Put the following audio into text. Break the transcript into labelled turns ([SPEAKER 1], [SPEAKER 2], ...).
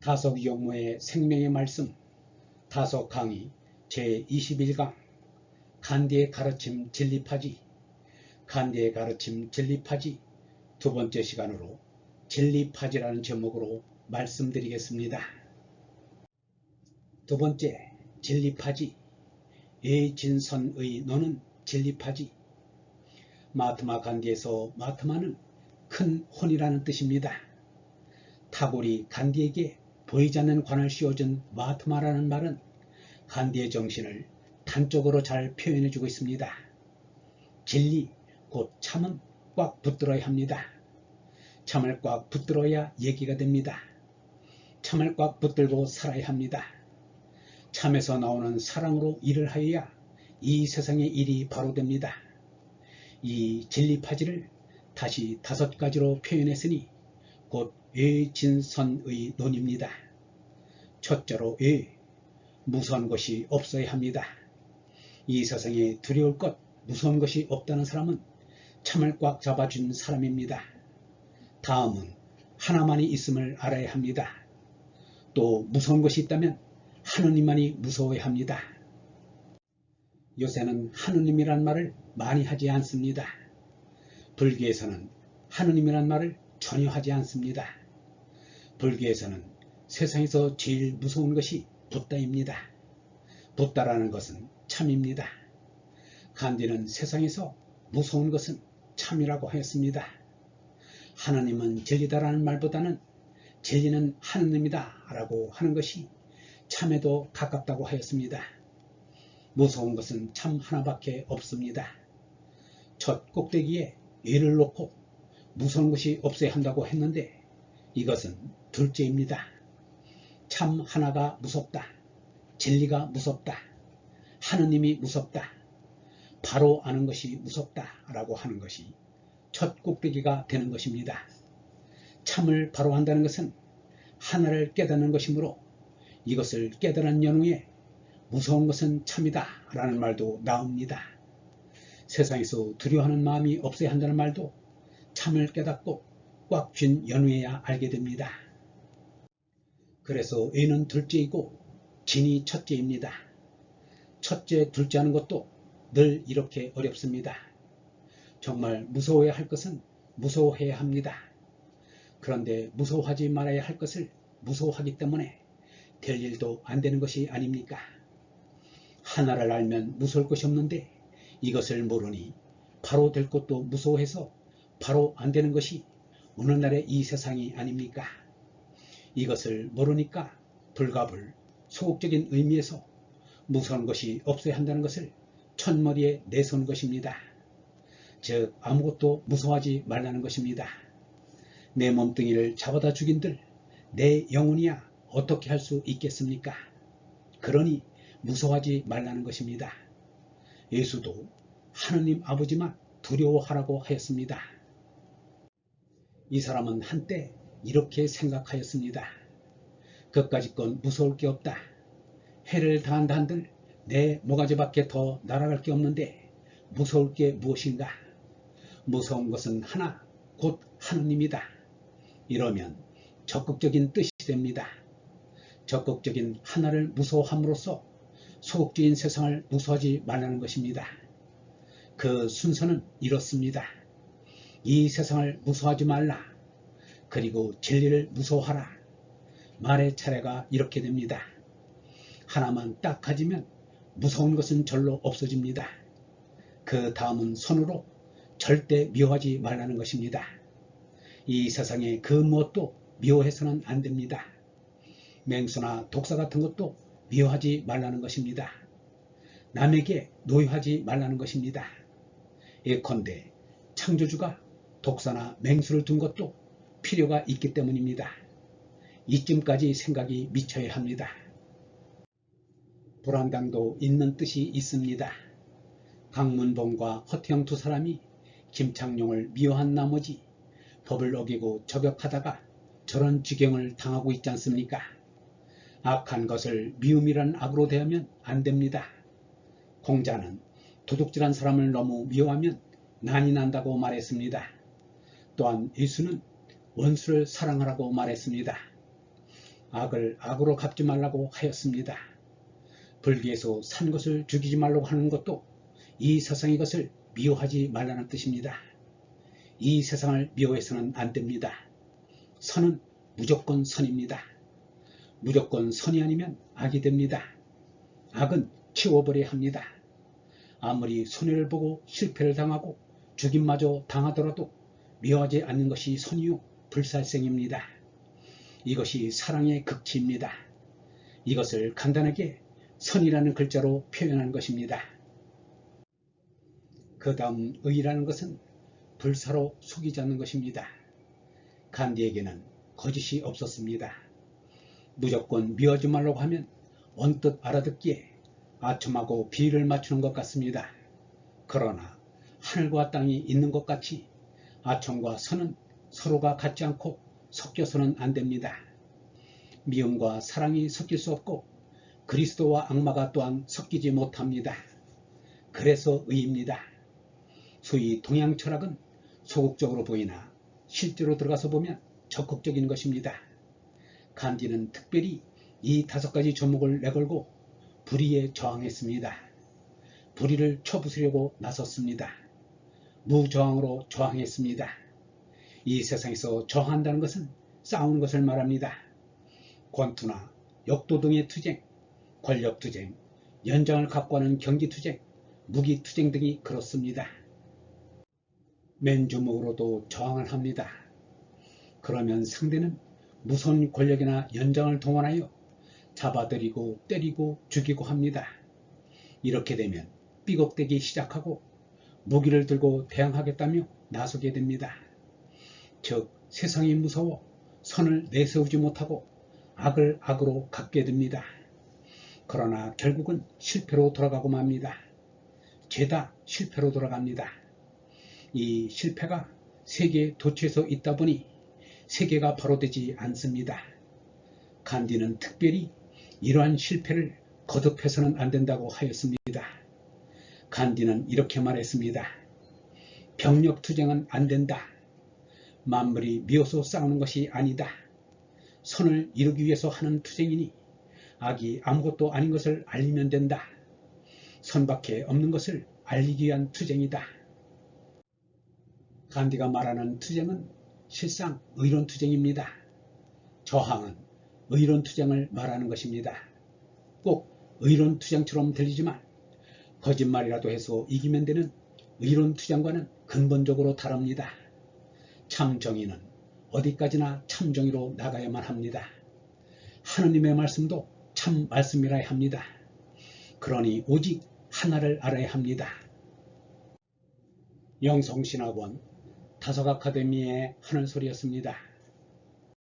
[SPEAKER 1] 다속 용모의 생명의 말씀 다속 강의 제21강 간디의 가르침 진리파지 간디의 가르침 진리파지 두 번째 시간으로 진리파지라는 제목으로 말씀드리겠습니다. 두 번째 진리파지 예진선의 너는 진리파지. 마하트마 간디에서 마하트마는 큰 혼이라는 뜻입니다. 타골이 간디에게 보이지 않는 관을 씌워준 마하트마라는 말은 간디의 정신을 단적으로 잘 표현해주고 있습니다. 진리, 곧 참은 꽉 붙들어야 합니다. 참을 꽉 붙들어야 얘기가 됩니다. 참을 꽉 붙들고 살아야 합니다. 참에서 나오는 사랑으로 일을 하여야 이 세상의 일이 바로 됩니다. 이 진리파지를 다시 5가지로 표현했으니 곧 예진선의 논입니다. 첫째로 무서운 것이 없어야 합니다. 이 세상에 두려울 것, 무서운 것이 없다는 사람은 참을 꽉 잡아준 사람입니다. 다음은 하나만이 있음을 알아야 합니다. 또 무서운 것이 있다면 하느님만이 무서워야 합니다. 요새는 하느님이란 말을 많이 하지 않습니다. 불교에서는 하느님이란 말을 전혀 하지 않습니다. 불교에서는 세상에서 제일 무서운 것이 붓다입니다. 붓다라는 것은 참입니다. 간디는 세상에서 무서운 것은 참이라고 하였습니다. 하나님은 진리다라는 말보다는 진리는 하느님이다 라고 하는 것이 참에도 가깝다고 하였습니다. 무서운 것은 참 하나밖에 없습니다. 첫 꼭대기에 예를 놓고 무서운 것이 없어야 한다고 했는데 이것은 둘째입니다. 참 하나가 무섭다. 진리가 무섭다. 하느님이 무섭다. 바로 아는 것이 무섭다 라고 하는 것이 첫 꼭대기가 되는 것입니다. 참을 바로 한다는 것은 하나를 깨닫는 것이므로 이것을 깨달은 연후에 무서운 것은 참이다 라는 말도 나옵니다. 세상에서 두려워하는 마음이 없어야 한다는 말도 참을 깨닫고 꽉 쥔 연후에야 알게 됩니다. 그래서 예는 둘째이고 진이 첫째입니다. 첫째, 둘째 하는 것도 늘 이렇게 어렵습니다. 정말 무서워야 할 것은 무서워해야 합니다. 그런데 무서워하지 말아야 할 것을 무서워하기 때문에 될 일도 안 되는 것이 아닙니까? 하나를 알면 무서울 것이 없는데 이것을 모르니 바로 될 것도 무서워해서 바로 안 되는 것이 오늘날의 이 세상이 아닙니까? 이것을 모르니까 불가불 소극적인 의미에서 무서운 것이 없어야 한다는 것을 첫머리에 내세운 것입니다. 즉 아무것도 무서워하지 말라는 것입니다. 내 몸뚱이를 잡아다 죽인들 내 영혼이야 어떻게 할 수 있겠습니까? 그러니 무서워하지 말라는 것입니다. 예수도 하느님 아버지만 두려워하라고 하였습니다. 이 사람은 한때 이렇게 생각하였습니다. 그까짓 건 무서울 게 없다. 해를 당한다 한들 내 모가지밖에 더 날아갈 게 없는데 무서울 게 무엇인가? 무서운 것은 하나, 곧 하느님이다. 이러면 적극적인 뜻이 됩니다. 적극적인 하나를 무서워함으로써 소극적인 세상을 무서워하지 말라는 것입니다. 그 순서는 이렇습니다. 이 세상을 무서워하지 말라. 그리고 진리를 무서워하라. 말의 차례가 이렇게 됩니다. 하나만 딱 가지면 무서운 것은 절로 없어집니다. 그 다음은 손으로 절대 미워하지 말라는 것입니다. 이 세상에 그 무엇도 미워해서는 안 됩니다. 맹수나 독사 같은 것도 미워하지 말라는 것입니다. 남에게 노여하지 말라는 것입니다. 예컨대 창조주가 독사나 맹수를 둔 것도 필요가 있기 때문입니다. 이쯤까지 생각이 미쳐야 합니다. 불안당도 있는 뜻이 있습니다. 강문봉과 허태영 두 사람이 김창룡을 미워한 나머지 법을 어기고 저격하다가 저런 지경을 당하고 있지 않습니까? 악한 것을 미움이란 악으로 대하면 안 됩니다. 공자는 도둑질한 사람을 너무 미워하면 난이 난다고 말했습니다. 또한 예수는 원수를 사랑하라고 말했습니다. 악을 악으로 갚지 말라고 하였습니다. 불기에서 산 것을 죽이지 말라고 하는 것도 이 세상의 것을 미워하지 말라는 뜻입니다. 이 세상을 미워해서는 안 됩니다. 선은 무조건 선입니다. 무조건 선이 아니면 악이 됩니다. 악은 치워버려야 합니다. 아무리 손해를 보고 실패를 당하고 죽임마저 당하더라도 미워하지 않는 것이 선이요 불살생입니다. 이것이 사랑의 극치입니다. 이것을 간단하게 선이라는 글자로 표현한 것입니다. 그 다음 의라는 것은 불사로 속이지 않는 것입니다. 간디에게는 거짓이 없었습니다. 무조건 미워하지 말라고 하면 언뜻 알아듣기에 아첨하고 비위를 맞추는 것 같습니다. 그러나 하늘과 땅이 있는 것 같이 아첨과 선은 서로가 같지 않고 섞여서는 안 됩니다. 미움과 사랑이 섞일 수 없고 그리스도와 악마가 또한 섞이지 못합니다. 그래서 의입니다. 소위 동양 철학은 소극적으로 보이나 실제로 들어가서 보면 적극적인 것입니다. 간디는 특별히 이 5가지 조목을 내걸고 불의에 저항했습니다. 불의를 쳐부수려고 나섰습니다. 무저항으로 저항했습니다. 이 세상에서 저항한다는 것은 싸우는 것을 말합니다. 권투나 역도 등의 투쟁, 권력투쟁, 연장을 갖고 하는 경기투쟁, 무기투쟁 등이 그렇습니다. 맨주먹으로도 저항을 합니다. 그러면 상대는 무선 권력이나 연장을 동원하여 잡아들이고 때리고 죽이고 합니다. 이렇게 되면 삐걱대기 시작하고 무기를 들고 대항하겠다며 나서게 됩니다. 즉 세상이 무서워 선을 내세우지 못하고 악을 악으로 갚게 됩니다. 그러나 결국은 실패로 돌아가고 맙니다. 죄다 실패로 돌아갑니다. 이 실패가 세계에 도취해서 있다 보니 세계가 바로 되지 않습니다. 간디는 특별히 이러한 실패를 거듭해서는 안 된다고 하였습니다. 간디는 이렇게 말했습니다. 병력투쟁은 안 된다. 만물이 미워서 싸우는 것이 아니다. 선을 이루기 위해서 하는 투쟁이니 악이 아무것도 아닌 것을 알리면 된다. 선밖에 없는 것을 알리기 위한 투쟁이다. 간디가 말하는 투쟁은 실상 의론 투쟁입니다. 저항은 의론 투쟁을 말하는 것입니다. 꼭 의론 투쟁처럼 들리지만 거짓말이라도 해서 이기면 되는 의론 투쟁과는 근본적으로 다릅니다. 참 정의는 어디까지나 참 정의로 나가야만 합니다. 하느님의 말씀도 참 말씀이라야 합니다. 그러니 오직 하나를 알아야 합니다. 영성신학원 다석아카데미의 하늘소리였습니다.